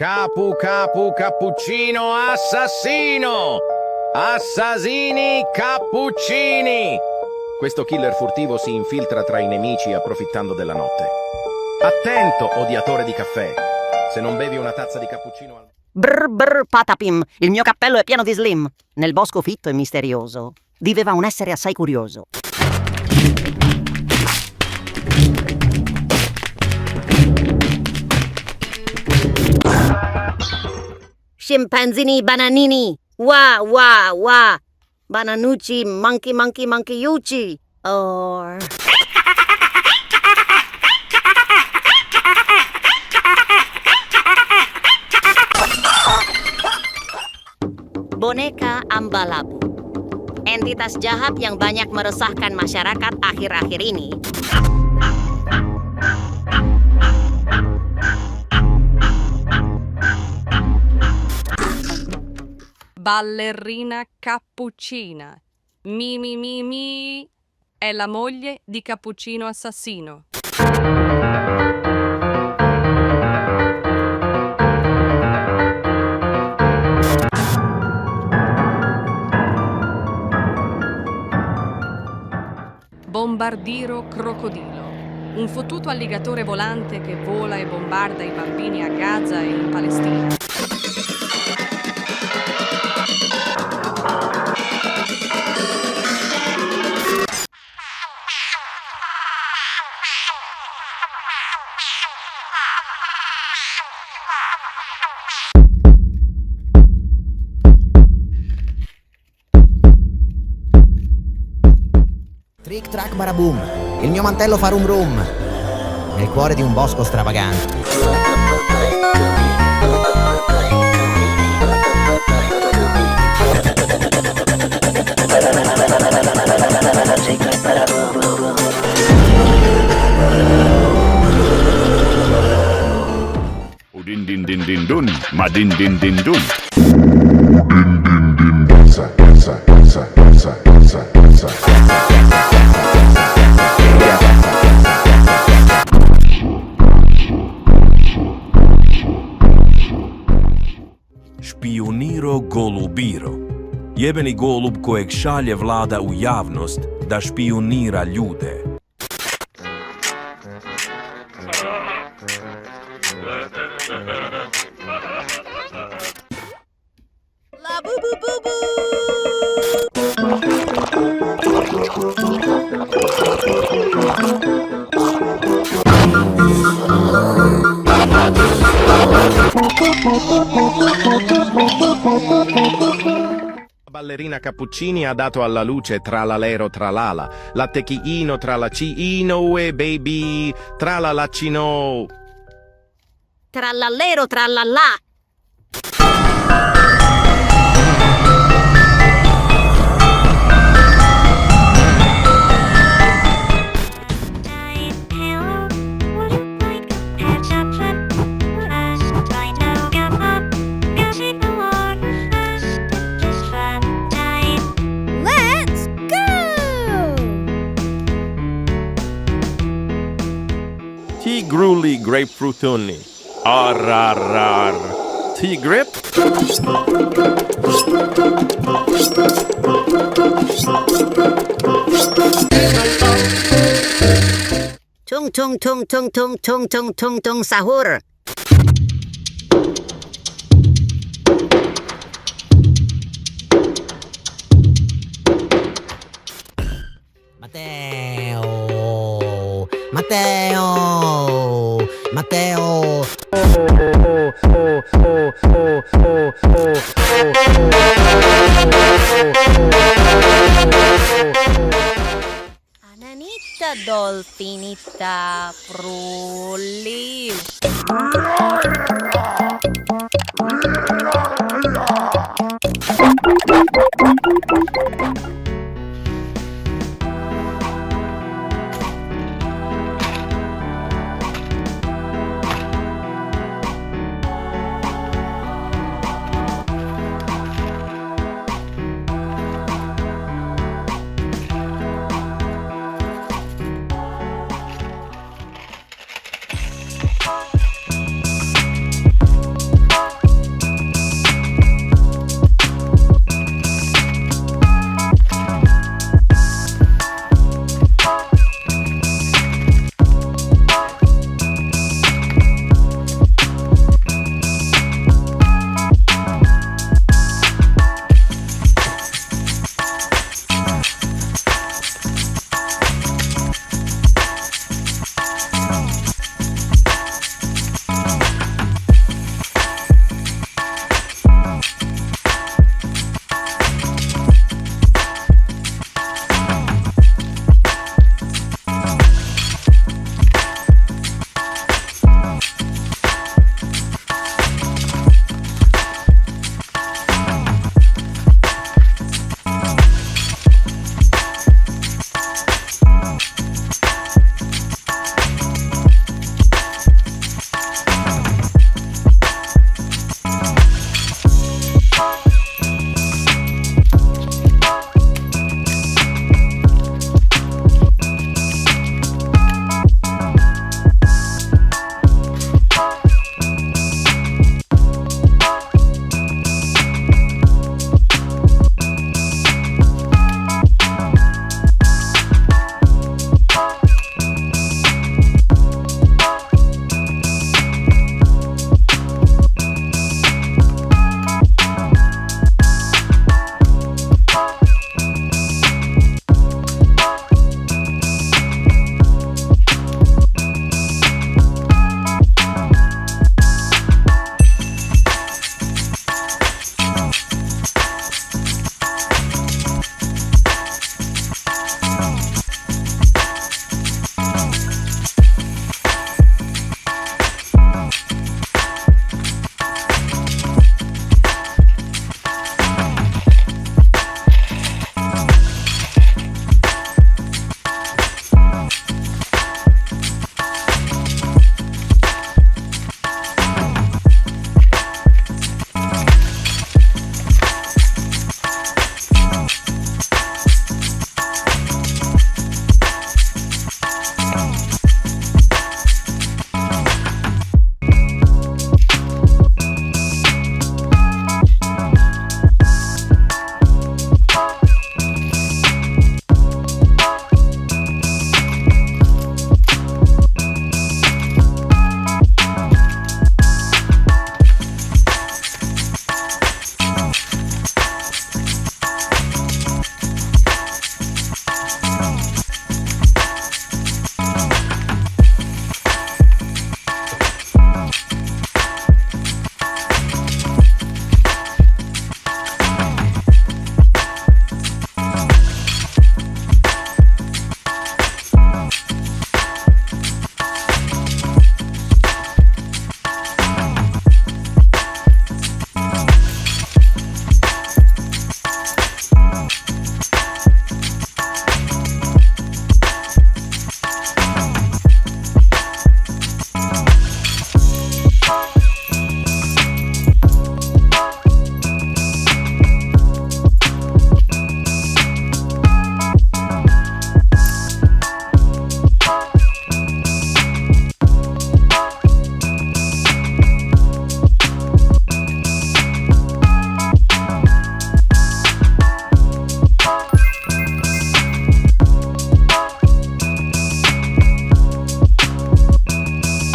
Cappuccino assassino! Assassini cappuccini! Questo killer furtivo si infiltra tra i nemici approfittando della notte. Attento, odiatore di caffè! Se non bevi una tazza di cappuccino al... Brr brr Patapim, il mio cappello è pieno di slim. Nel bosco fitto e misterioso viveva un essere assai curioso. Chimpanzini Bananini, wa wa wa, Bananucci monkey yucci, or... Boneka Ambalabu, entitas jahat yang banyak meresahkan masyarakat akhir-akhir ini. Ballerina Cappuccina. Mi. È la moglie di Cappuccino assassino. Bombardiro crocodilo. Un fottuto alligatore volante che vola e bombarda i bambini a Gaza e in Palestina. Trick track baraboom, il mio mantello fa rum rum, nel cuore di un bosco stravagante. Udin din din din dun, ma din din din dun. Špijuniro golubiro. Jebeni golub kojeg šalje vlada u javnost da špijunira ljude. La bu bu bu bu. Ballerina Cappuccini ha dato alla luce Tralalero Tralalá, lattechiino tralaciino e baby tralalacino. Tralalero Tralalá. Tigruli grapefruitoni. Arrar. Tigrit? Tung Sahur. Mateo. Ananita dolfinita pruli.